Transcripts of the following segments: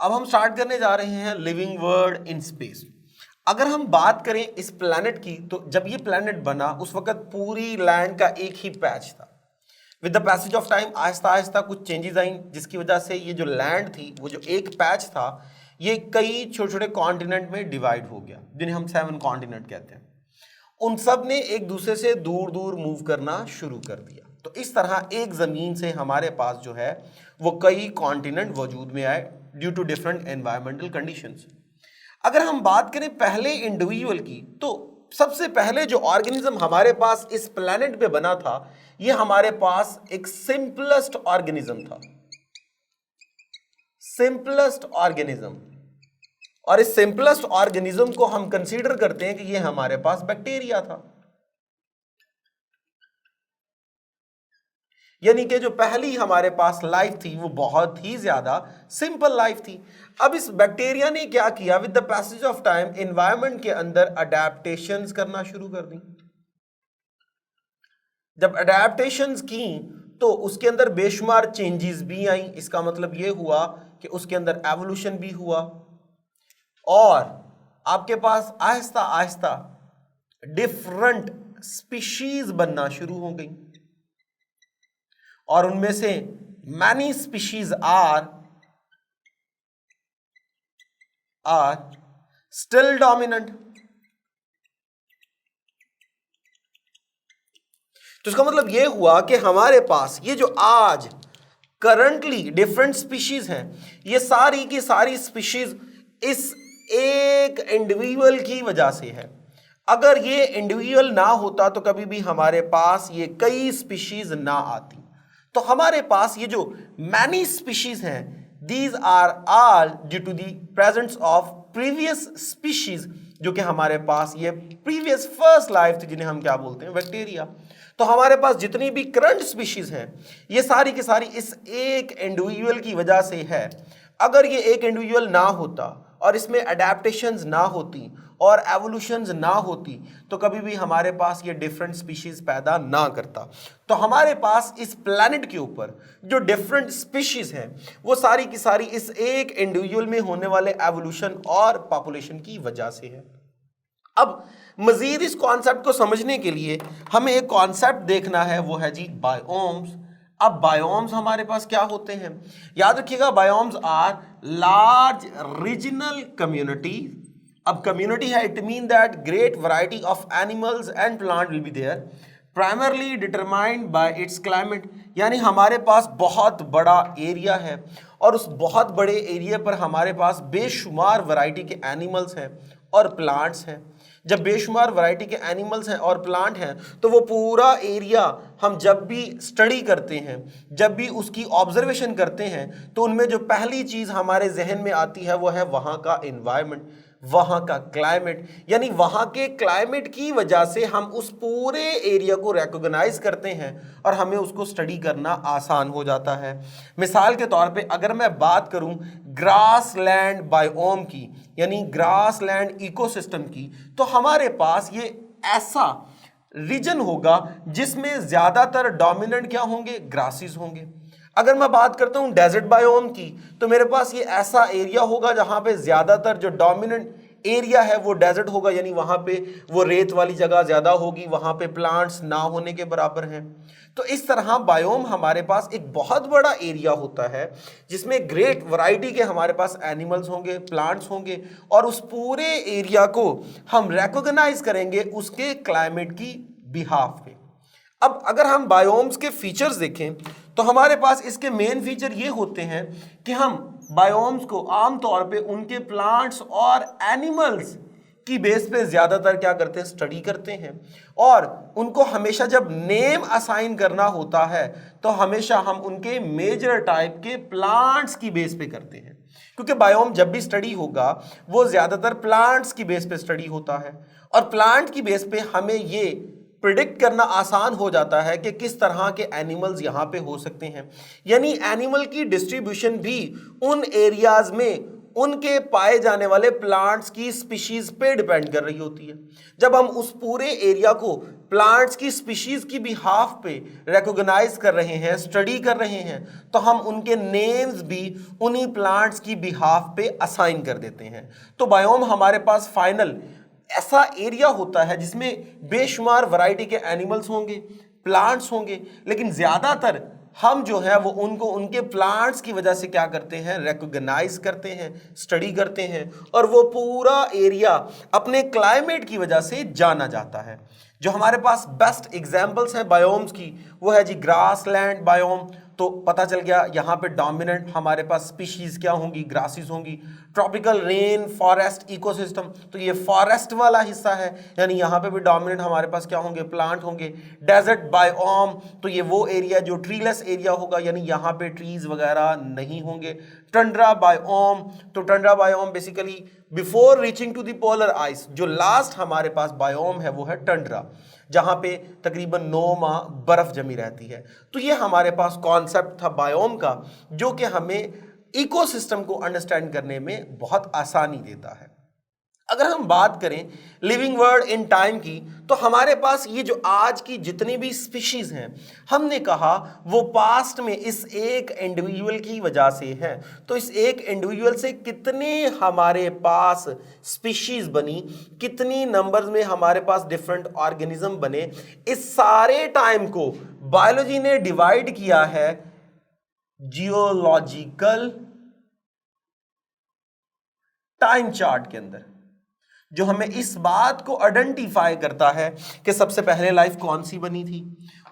अब हम स्टार्ट करने जा रहे हैं लिविंग वर्ल्ड इन स्पेस। अगर हम बात करें इस प्लैनेट की, तो जब ये प्लैनेट बना उस वक्त पूरी लैंड का एक ही पैच था। With the passage of time Aahista Aahista कुछ चेंजेस आई, जिसकी वजह से ये जो लैंड थी, वो जो एक पैच था, ये कई छोटे छोटे कॉन्टिनेंट में डिवाइड हो गया, जिन्हें हम 7 कॉन्टिनेंट कहते हैं। उन सब ने एक दूसरे से दूर दूर मूव करना शुरू कर दिया। तो इस तरह एक जमीन से हमारे पास जो है वो कई कॉन्टिनेंट वजूद में आए due to different environmental conditions. अगर हम बात करें पहले इंडिविजुअल की, तो सबसे पहले जो ऑर्गेनिज्म हमारे पास इस प्लेनेट पे बना था, ये हमारे पास एक सिंपलेस्ट ऑर्गेनिज्म था, सिंपलेस्ट ऑर्गेनिज्म। और इस सिंपलेस्ट ऑर्गेनिज्म को हम कंसीडर करते हैं कि ये हमारे पास बैक्टीरिया था। यानी कि जो पहली हमारे पास लाइफ थी वो बहुत ही ज्यादा सिंपल लाइफ थी। अब इस बैक्टीरिया ने क्या किया, with the passage of time environment के अंदर अडेप्टेशंस करना शुरू कर दी। जब अडेप्टेशंस की तो उसके अंदर बेशुमार चेंजेस भी आई। इसका मतलब ये हुआ कि उसके अंदर एवोल्यूशन भी हुआ और आपके पास आहिस्ता आहिस्ता डिफरेंट स्पीशीज बनना शुरू हो गई, और उनमें से many species are still dominant. तो इसका मतलब यह हुआ कि हमारे पास ये जो आज करंटली डिफरेंट स्पीशीज हैं, ये सारी की सारी स्पीशीज इस एक इंडिविजुअल की वजह से है। अगर ये इंडिविजुअल ना होता तो कभी भी हमारे पास ये कई स्पीशीज ना आती। तो हमारे पास ये जो मैनी स्पीशीज हैं, these are all due to the presence of previous species, जो कि हमारे पास ये प्रीवियस फर्स्ट लाइफ थी, जिन्हें हम क्या बोलते हैं, बैक्टीरिया। तो हमारे पास जितनी भी करंट स्पीशीज हैं, ये सारी की सारी इस एक इंडिविजुअल की वजह से है। अगर ये एक इंडिविजुअल ना होता और इसमें अडेप्टेशंस ना होती और एवोल्यूशंस ना होती, तो कभी भी हमारे पास ये डिफरेंट स्पीशीज पैदा ना करता। तो हमारे पास इस प्लैनेट के ऊपर जो डिफरेंट स्पीशीज हैं, वो सारी की सारी इस एक इंडिविजुअल में होने वाले एवोल्यूशन और पॉपुलेशन की वजह से है। अब मजीद इस कॉन्सेप्ट को समझने के लिए हमें एक कॉन्सेप्ट देखना है, वो है जी बायोम्स। अब बायोम्स हमारे पास क्या होते हैं, याद रखिएगा, biomes are large regional community. अब कम्युनिटी है, it mean that great variety of animals and plant will be there, primarily determined by its climate. यानी हमारे पास बहुत बड़ा एरिया है और उस बहुत बड़े एरिया पर हमारे पास बेशुमार वैरायटी के एनिमल्स हैं और प्लांट्स हैं। जब बेशुमार वैरायटी के एनिमल्स हैं और प्लांट हैं, तो वो पूरा एरिया हम जब भी स्टडी करते हैं, जब भी उसकी ऑब्जर्वेशन करते हैं, तो उनमें जो पहली चीज़ हमारे जहन में आती है वो है वहाँ का एनवायरनमेंट, वहाँ का क्लाइमेट। यानी वहाँ के क्लाइमेट की वजह से हम उस पूरे एरिया को रिकॉग्नाइज करते हैं और हमें उसको स्टडी करना आसान हो जाता है। मिसाल के तौर पे अगर मैं बात करूं ग्रास लैंड बायोम की, यानी ग्रास लैंड इकोसिस्टम की, तो हमारे पास ये ऐसा रीजन होगा जिसमें ज़्यादातर डोमिनेंट क्या होंगे, ग्रासेस होंगे। अगर मैं बात करता हूं डेजर्ट बायोम की, तो मेरे पास ये ऐसा एरिया होगा जहां पे ज्यादातर जो डोमिनेंट एरिया है वो डेजर्ट होगा, यानी वहां पे वो रेत वाली जगह ज्यादा होगी, वहां पे प्लांट्स ना होने के बराबर हैं। तो इस तरह बायोम हमारे पास एक बहुत बड़ा एरिया होता है जिसमें ग्रेट वैरायटी के हमारे पास एनिमल्स होंगे, प्लांट्स होंगे, और उस पूरे एरिया को हम रिकॉग्नाइज करेंगे उसके क्लाइमेट की बिहाफ पे। अब अगर हम बायोम्स के फीचर्स देखें, तो हमारे पास इसके मेन फीचर ये होते हैं कि हम बायोम्स को आमतौर पे उनके प्लांट्स और एनिमल्स की बेस पे ज़्यादातर क्या करते हैं, स्टडी करते हैं। और उनको हमेशा जब नेम असाइन करना होता है, तो हमेशा हम उनके मेजर टाइप के प्लांट्स की बेस पे करते हैं, क्योंकि बायोम जब भी स्टडी होगा वो ज़्यादातर प्लांट्स की बेस पे स्टडी होता है। और प्लांट की बेस पे हमें ये प्रिडिक्ट करना आसान हो जाता है कि किस तरह के एनिमल्स यहाँ पे हो सकते हैं। यानी एनिमल की डिस्ट्रीब्यूशन भी उन एरियाज में उनके पाए जाने वाले प्लांट्स की स्पीशीज पे डिपेंड कर रही होती है। जब हम उस पूरे एरिया को प्लांट्स की स्पीशीज की बिहाफ पे रिकॉग्नाइज कर रहे हैं, स्टडी कर रहे हैं, तो हम उनके नेम्स भी उन्हीं प्लांट्स की बिहाफ पे असाइन कर देते हैं। तो बायोम हमारे पास फाइनल ऐसा एरिया होता है जिसमें बेशुमार वैरायटी के एनिमल्स होंगे, प्लांट्स होंगे, लेकिन ज्यादातर हम जो है वो उनको उनके प्लांट्स की वजह से क्या करते हैं, रिकॉग्नाइज करते हैं, स्टडी करते हैं, और वो पूरा एरिया अपने क्लाइमेट की वजह से जाना जाता है। जो हमारे पास बेस्ट एग्जांपल्स हैं बायोम्स की वो है जी ग्रासलैंड बायोम। तो पता चल गया यहाँ पे डोमिनेंट हमारे पास स्पीशीज क्या होंगी, ग्रासेस होंगी। ट्रॉपिकल रेन फॉरेस्ट इकोसिस्टम, तो ये फॉरेस्ट वाला हिस्सा है, यानी यहाँ पे भी डोमिनेंट हमारे पास क्या होंगे, प्लांट होंगे। डेजर्ट बायोम, तो ये वो एरिया जो ट्रीलेस एरिया होगा, यानी यहाँ पे ट्रीज वगैरह नहीं होंगे। टंड्रा बायोम, तो tundra biome basically before reaching to the polar ice, जो लास्ट हमारे पास बायोम है वो है टंड्रा, जहां पे तकरीबन 9 माह बर्फ जमी रहती है। तो ये हमारे पास कॉन्सेप्ट था बायोम का, जो कि हमें इकोसिस्टम को अंडरस्टैंड करने में बहुत आसानी देता है। अगर हम बात करें लिविंग वर्ल्ड इन टाइम की, तो हमारे पास ये जो आज की जितनी भी स्पीशीज हैं, हमने कहा वो पास्ट में इस एक इंडिविजुअल की वजह से है। तो इस एक इंडिविजुअल से कितने हमारे पास स्पीशीज बनी, कितनी नंबर्स में हमारे पास डिफरेंट ऑर्गेनिज्म बने, इस सारे टाइम को बायोलॉजी ने डिवाइड किया है जियोलॉजिकल टाइम चार्ट के अंदर, जो हमें इस बात को आइडेंटिफाई करता है कि सबसे पहले लाइफ कौन सी बनी थी,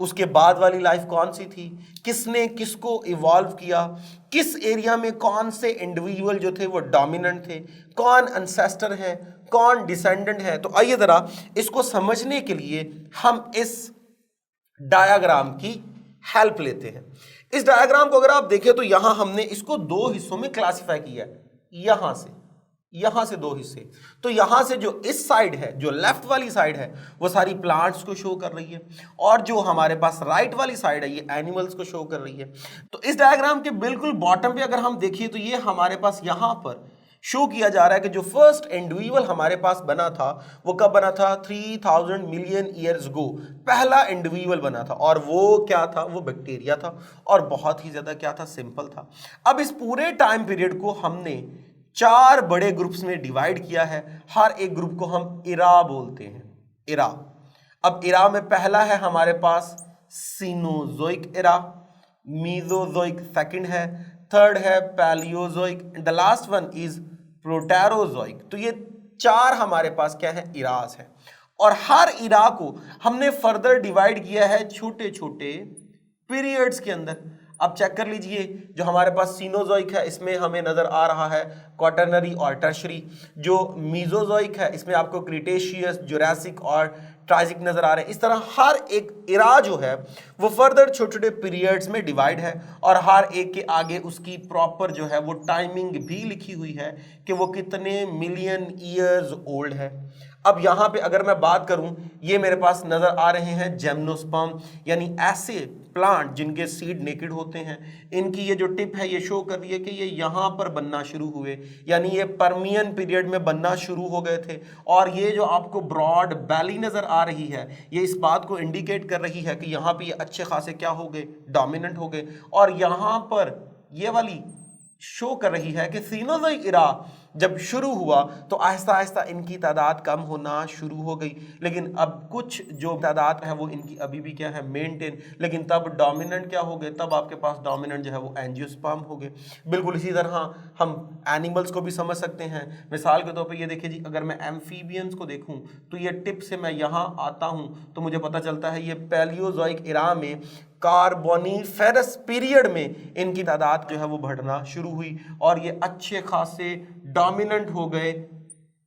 उसके बाद वाली लाइफ कौन सी थी, किसने किसको इवॉल्व किया, किस एरिया में कौन से इंडिविजुअल जो थे वो डोमिनेंट थे, कौन एंसेस्टर है, कौन डिसेंडेंट है। तो आइए जरा इसको समझने के लिए हम इस डायग्राम की हेल्प लेते हैं। इस डायग्राम को अगर आप देखें तो यहां हमने इसको 2 हिस्सों में क्लासिफाई किया है, यहां से 2 हिस्से। तो यहां से जो इस साइड है, जो लेफ्ट वाली साइड है, वो सारी प्लांट्स को शो कर रही है, और जो हमारे पास राइट वाली साइड है ये एनिमल्स को शो कर रही है। तो इस डायग्राम के बिल्कुल बॉटम पे अगर हम देखिए तो ये हमारे पास यहां पर शो किया जा रहा है कि जो फर्स्ट इंडिविजुअल हमारे पास बना था वो कब बना था, 3000 मिलियन ईयर्स गो पहला इंडिविजुअल बना था, और वो क्या था, वो बैक्टीरिया था, और बहुत ही ज्यादा क्या था, सिंपल था। अब इस पूरे टाइम पीरियड को हमने 4 बड़े ग्रुप्स में डिवाइड किया है। हर एक ग्रुप को हम इरा बोलते हैं, इरा। अब इरा में पहला है हमारे पास सीनोजोइक इरा, मीजोजोइक सेकंड है, थर्ड है Palaeozoic, the last one is Proterozoic. तो ये 4 हमारे पास क्या है, इराज है। और हर इरा को हमने फर्दर डिवाइड किया है छोटे छोटे पीरियड्स के अंदर। अब चेक कर लीजिए, जो हमारे पास सीनोजोइक है इसमें हमें नजर आ रहा है क्वाटरनरी और टर्शरी। जो मीजोजोइक है इसमें आपको क्रिटेशियस, जुरासिक और ट्राइजिक नजर आ रहे हैं। इस तरह हर एक इरा जो है वो फर्दर छोटे छोटे पीरियड्स में डिवाइड है, और हर एक के आगे उसकी प्रॉपर जो है वो टाइमिंग भी लिखी हुई है कि वो कितने मिलियन ईयर्स ओल्ड है। अब यहाँ पे अगर मैं बात करूं, ये मेरे पास नजर आ रहे हैं जिम्नोस्पर्म, यानी ऐसे प्लांट जिनके सीड नेकेड होते हैं। इनकी ये जो टिप है ये शो कर रही है कि ये यहाँ पर बनना शुरू हुए, यानी ये पर्मियन पीरियड में बनना शुरू हो गए थे। और ये जो आपको ब्रॉड बैली नजर आ रही है, ये इस बात को इंडिकेट कर रही है कि यहाँ पे ये अच्छे खासे क्या हो गए, डोमिनेंट हो गए। और यहाँ पर ये वाली शो कर रही है कि सीनोजोइक इरा जब शुरू हुआ तो आहिस्ता आहिस्ता इनकी तादाद कम होना शुरू हो गई, लेकिन अब कुछ जो तादाद है वो इनकी अभी भी क्या है, मेंटेन। लेकिन तब डोमिनेंट क्या हो गए, तब आपके पास डोमिनेंट जो है वो एंजियोस्पर्म हो गए। बिल्कुल इसी तरह हम एनिमल्स को भी समझ सकते हैं। मिसाल के तौर पे ये देखिए जी, अगर मैं एम्फीबियंस को देखूं तो ये टिप से मैं यहाँ आता हूँ तो मुझे पता चलता है ये पैलियोजोइक इरा में कार्बोनिफेरस पीरियड में इनकी तादाद जो है वो बढ़ना शुरू हुई, और ये अच्छे खासे डोमिनेंट हो गए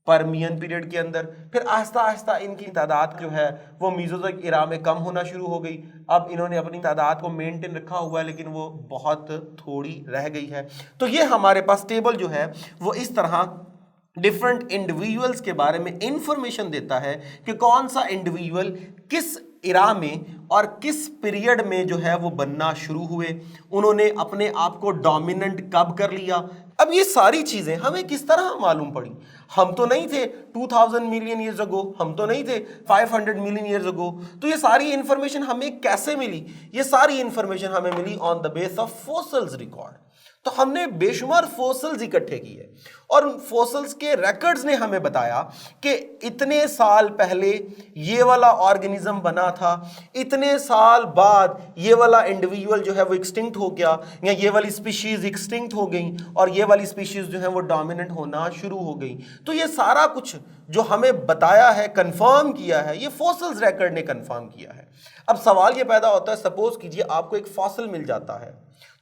पर्मियन पीरियड के अंदर। फिर आहिस्ता आहिस्ता इनकी तादाद जो है वो मीजोजोइक इरा में कम होना शुरू हो गई। अब इन्होंने अपनी तादाद को मेंटेन रखा हुआ है, लेकिन वो बहुत थोड़ी रह गई है। तो ये हमारे पास टेबल जो है वो इस तरह डिफरेंट इंडिविजुअल्स के बारे में इंफॉर्मेशन देता है कि कौन सा इंडिविजुअल किस इरा में और किस पीरियड में जो है वो बनना शुरू हुए, उन्होंने अपने आप को डोमिनेंट कब कर लिया, अब ये सारी चीजें हमें किस तरह मालूम पड़ी? हम तो नहीं थे 2000 मिलियन ईयर्स अगो, हम तो नहीं थे 500 मिलियन ईयर्स अगो। तो ये सारी इंफॉर्मेशन हमें कैसे मिली? ये सारी इंफॉर्मेशन हमें मिली on the base of fossils record. तो हमने बेशुमार फॉसिल्स इकट्ठे किए और उन फॉसिल्स के रिकॉर्ड्स ने हमें बताया कि इतने साल पहले ये वाला ऑर्गेनिज्म बना था, इतने साल बाद ये वाला इंडिविजुअल जो है वो एक्सटिंक्ट हो गया, या ये वाली स्पीशीज एक्सटिंक्ट हो गई और ये वाली स्पीशीज जो है वो डोमिनेंट होना शुरू हो गई। तो ये सारा कुछ जो हमें बताया है, कंफर्म किया है, ये फॉसिल्स रिकॉर्ड ने कंफर्म किया है। अब सवाल ये पैदा होता है, सपोज कीजिए आपको एक फॉसिल मिल जाता है,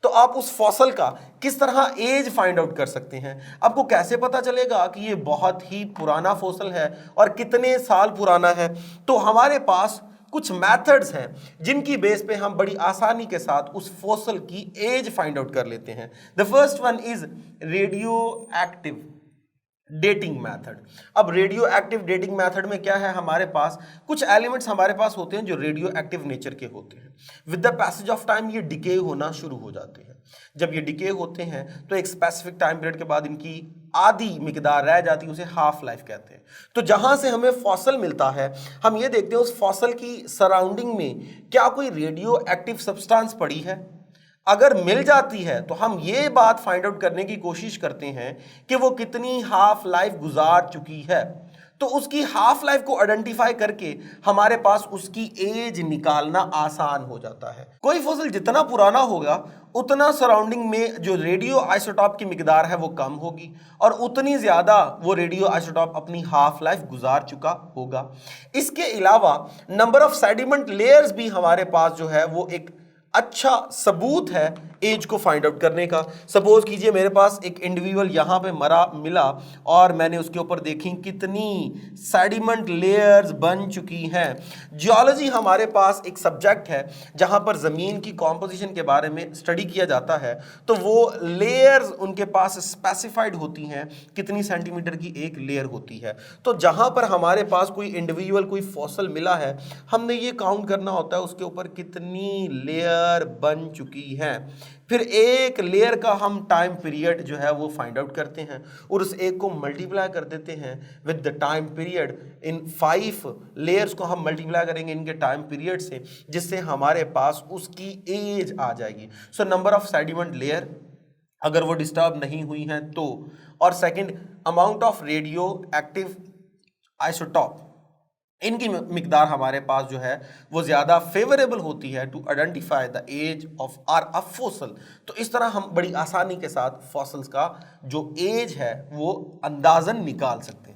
तो आप उस फॉसिल का किस तरह एज फाइंड आउट कर सकते हैं? आपको कैसे पता चलेगा कि ये बहुत ही पुराना फॉसिल है और कितने साल पुराना है? तो हमारे पास कुछ मेथड्स हैं जिनकी बेस पे हम बड़ी आसानी के साथ उस फॉसिल की एज फाइंड आउट कर लेते हैं। The first one is radio active dating method. अब रेडियो एक्टिव डेटिंग मेथड में क्या है, हमारे पास कुछ एलिमेंट्स हमारे पास होते हैं जो रेडियो एक्टिव नेचर के होते हैं। With the passage of time ये डिके होना शुरू हो जाते हैं। जब ये डिके होते हैं तो एक स्पेसिफिक टाइम पीरियड के बाद इनकी आधी मिकदार रह जाती है, उसे हाफ लाइफ कहते हैं। तो जहां से हमें फॉसिल मिलता है, हम ये देखते हैं उस फॉसिल की सराउंडिंग में क्या कोई रेडियो एक्टिव सब्सटेंस पड़ी है। अगर मिल जाती है तो हम ये बात फाइंड आउट करने की कोशिश करते हैं कि वो कितनी हाफ लाइफ गुजार चुकी है। तो उसकी हाफ लाइफ को आइडेंटिफाई करके हमारे पास उसकी एज निकालना आसान हो जाता है। कोई फॉसिल जितना पुराना होगा उतना सराउंडिंग में जो रेडियो आइसोटॉप की मिकदार है वो कम होगी और उतनी ज्यादा वो रेडियो आइसोटॉप अपनी हाफ लाइफ गुजार चुका होगा। इसके अलावा नंबर ऑफ सेडिमेंट लेयर्स भी हमारे पास जो है वो एक अच्छा सबूत है एज को फाइंड आउट करने का। सपोज कीजिए मेरे पास एक इंडिविजुअल यहाँ पे मरा मिला और मैंने उसके ऊपर देखी कितनी सेडिमेंट लेयर्स बन चुकी हैं। जियोलॉजी हमारे पास एक सब्जेक्ट है जहाँ पर ज़मीन की कॉम्पोजिशन के बारे में स्टडी किया जाता है। तो वो लेयर्स उनके पास स्पेसिफाइड होती हैं, कितनी सेंटीमीटर की एक लेयर होती है। तो जहाँ पर हमारे पास कोई इंडिविजुअल कोई फॉसिल मिला है, हमने ये काउंट करना होता है उसके ऊपर कितनी लेयर बन चुकी है। फिर एक लेयर का हम टाइम पीरियड जो है वो फाइंड आउट करते हैं और उस एक को मल्टीप्लाई कर देते हैं with the time period. In 5 layers को हम मल्टीप्लाई करेंगे इनके टाइम पीरियड से, जिससे हमारे पास उसकी एज आ जाएगी। So number of sediment layer अगर वो डिस्टर्ब नहीं हुई हैं तो, और second amount of radio active isotope, इनकी मिकदार हमारे पास जो है वो ज़्यादा फेवरेबल होती है to identify the age of are a fossil. तो इस तरह हम बड़ी आसानी के साथ फॉसिल्स का जो एज है वो अंदाज़न निकाल सकते हैं।